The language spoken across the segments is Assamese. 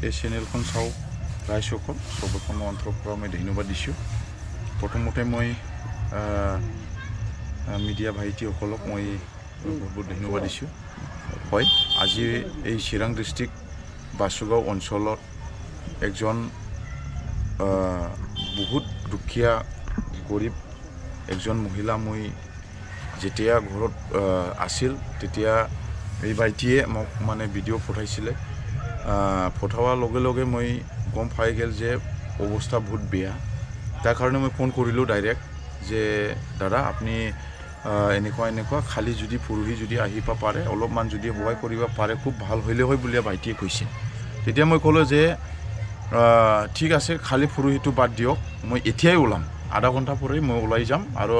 এই চেনেলখন চাওঁ ৰাইজসকল চবকে মই অন্তৰৰ পৰা মই ধন্যবাদ দিছোঁ। প্ৰথমতে মই মিডিয়া ভাইটিসকলক মই বহুত ধন্যবাদ দিছোঁ। হয়, আজি এই চিৰাং ডিষ্ট্ৰিক্ট বাসুগাঁও অঞ্চলত একজন বহুত দুখীয়া গৰীব একজন মহিলা মই যেতিয়া ঘৰত আছিল তেতিয়া এই ভাইটিয়ে মোক মানে ভিডিঅ' পঠাইছিলে। পঠোৱাৰ লগে লগে মই গম পাই গ'ল যে অৱস্থা বহুত বেয়া। তাৰ কাৰণে মই ফোন কৰিলোঁ ডাইৰেক্ট যে দাদা আপুনি এনেকুৱা খালি যদি পৰহি যদি আহিব পাৰে অলপমান যদি সহায় কৰিব পাৰে খুব ভাল হ'লে হয় বুলি ভাইটিয়ে কৈছে। তেতিয়া মই ক'লোঁ যে ঠিক আছে, খালি পৰহিটো বাদ দিয়ক, মই এতিয়াই ওলাম, আধা ঘণ্টা পৰে মই ওলাই যাম আৰু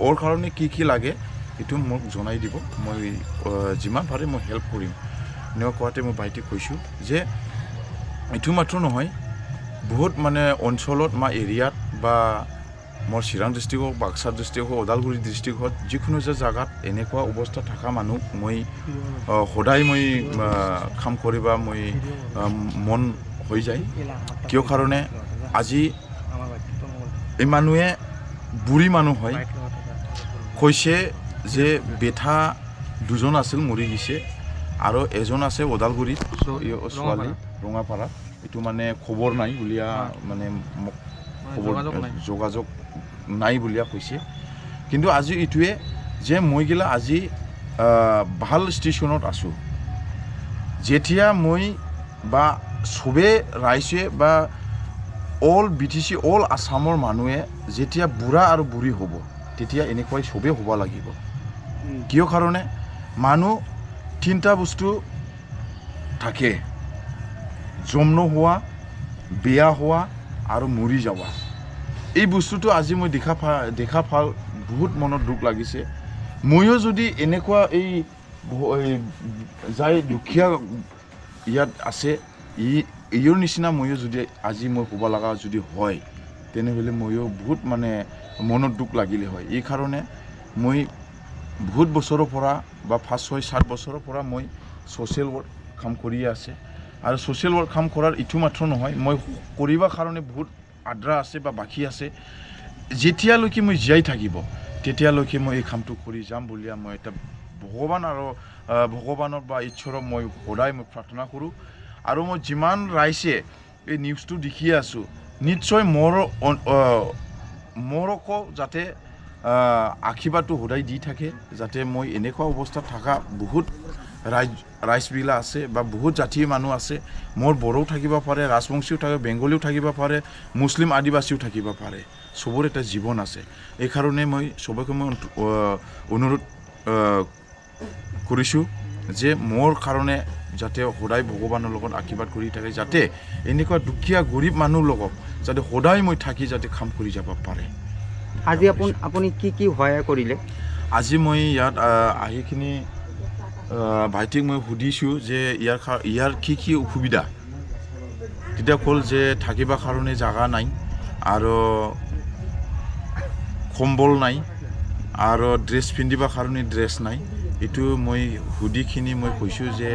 ওৰ কাৰণে কি লাগে এইটো মোক জনাই দিব, মই যিমান পাৰে মই হেল্প কৰিম। এনেকুৱা কোৱাতে মই ভাইটিক কৈছোঁ যে এইটো মাত্ৰ নহয়, বহুত মানে অঞ্চলত বা এৰিয়াত বা মোৰ চিৰাং ডিষ্ট্ৰিক্ট বাক্সা ডিষ্ট্ৰিক্ট ওদালগুৰি ডিষ্ট্ৰিক্টত যিকোনো যে জেগাত এনেকুৱা অৱস্থা থকা মানুহ মই সদায় মই কাম কৰিবা মই মন হৈ যায়। কিয় কাৰণে আজি এই মানুহে বুঢ়ী মানুহ হয়, কৈছে যে বেটা দুজন আছিল মৰি গৈছে আৰু এজন আছে ওদালগুৰিত ছোৱালী ৰঙাপাৰাত, এইটো মানে খবৰ নাই বুলিয়া মানে মোক খবৰ যোগাযোগ নাই বুলিয়া কৈছে। কিন্তু আজি এইটোৱে যে মই গিলা আজি ভাল ষ্টেচনত আছোঁ। যেতিয়া মই বা চবে ৰাইজে বা অল BTC অল আসামৰ মানুহে যেতিয়া বুঢ়া আৰু বুঢ়ী হ'ব তেতিয়া এনেকুৱাই চবেই হ'ব লাগিব। কিয় কাৰণে মানুহ তিনিটা বস্তু থাকে, জন্ম হোৱা, বিয়া হোৱা আৰু মৰি যাৱা। এই বস্তুটো আজি মই দেখা পাল বহুত মনত দুখ লাগিছে। ময়ো যদি এনেকুৱা এই যাই দুখীয়া ইয়াত আছে ইয়ৰ নিচিনা ময়ো যদি আজি মই ক'ব লগা যদি হয় তেনেহ'লে ময়ো বহুত মানে মনত দুখ লাগিলে হয়। এই কাৰণে মই বহুত বছৰৰ পৰা বা 5-6-7 বছৰৰ পৰা মই ছ'চিয়েল ৱৰ্ক কাম কৰি আছে আৰু ছ'চিয়েল ৱৰ্ক কাম কৰাৰ ইটো মাত্ৰ নহয়, মই কৰিবৰ কাৰণে বহুত আদ্ৰা আছে বা বাকী আছে। যেতিয়ালৈকে মই জীয়াই থাকিব তেতিয়ালৈকে মই এই কামটো কৰি যাম বুলি মই এটা ভগৱান আৰু ভগৱানৰ বা ঈশ্বৰক মই সদায় মই প্ৰাৰ্থনা কৰোঁ। আৰু মই যিমান ৰাইজে এই নিউজটো দেখি আছোঁ নিশ্চয় মোৰকো যাতে আশীৰ্বাদটো সদায় দি থাকে, যাতে মই এনেকুৱা অৱস্থাত থকা বহুত ৰাইজবিলাক আছে বা বহুত জাতিৰ মানুহ আছে। মোৰ বড়োও থাকিব পাৰে, ৰাজবংশীও থাকিব, বেংগলীও থাকিব পাৰে, মুছলিম আদিবাসীও থাকিব পাৰে, চবৰ এটা জীৱন আছে। এইকাৰণে মই চবকে মই অনুৰোধ কৰিছোঁ যে মোৰ কাৰণে যাতে সদায় ভগৱানৰ লগত আশীৰ্বাদ কৰি থাকে, যাতে এনেকুৱা দুখীয়া গৰীব মানুহৰ লগত যাতে সদায় মই থাকি যাতে কাম কৰি যাব পাৰে। আজি আপুনি কি সহায় কৰিলে? আজি মই ইয়াত আহিখিনি ভাইটিক মই সুধিছোঁ যে ইয়াৰ কি অসুবিধা। তেতিয়া ক'ল যে থাকিবৰ কাৰণে জাগা নাই আৰু কম্বল নাই আৰু ড্ৰেছ পিন্ধিবৰ কাৰণে ড্ৰেছ নাই। এইটো মই সুধিখিনি মই কৈছোঁ যে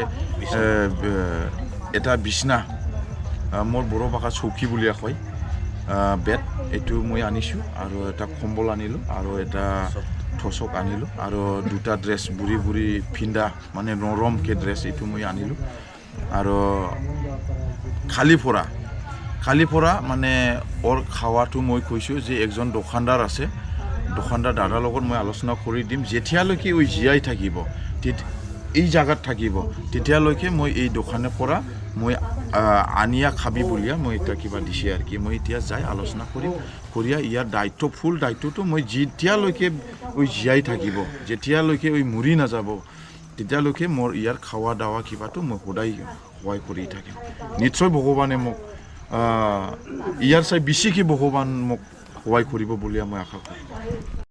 এটা বিছনা, মোৰ বড়ো ভাষাত চৌকী বুলিয়ে কয়, বেড, এইটো মই আনিছোঁ আৰু এটা কম্বল আনিলোঁ আৰু এটা থচক আনিলোঁ আৰু দুটা ড্ৰেছ বুঢ়ী পিন্ধা মানে নৰমকৈ ড্ৰেছ এইটো মই আনিলোঁ আৰু খালি পৰা মানে ওৰ খাৱাটো মই কৈছোঁ যে একজন দোকানদাৰ আছে, দোকানদাৰ দাদাৰ লগত মই আলোচনা কৰি দিম, যেতিয়ালৈকে জীয়াই থাকিব এই জাগাত থাকিব তেতিয়ালৈকে মই এই দোকানৰ পৰা মই আনিয়া খাবি বুলিয়া মই এতিয়া কিবা দিছে আৰু কি মই এতিয়া যাই আলোচনা কৰিয়া ইয়াৰ ফুল দায়িত্বটো মই যেতিয়ালৈকে জীয়াই থাকিব, যেতিয়ালৈকে মৰি নাযাব তেতিয়ালৈকে মোৰ ইয়াৰ খাৱা দাৱা কিবাটো মই সদায় সহায় কৰি থাকিম। নিশ্চয় ভগৱানে মোক ইয়াৰ চাই বেছিকৈ ভগৱান মোক সহায় কৰিব বুলি মই আশা কৰোঁ।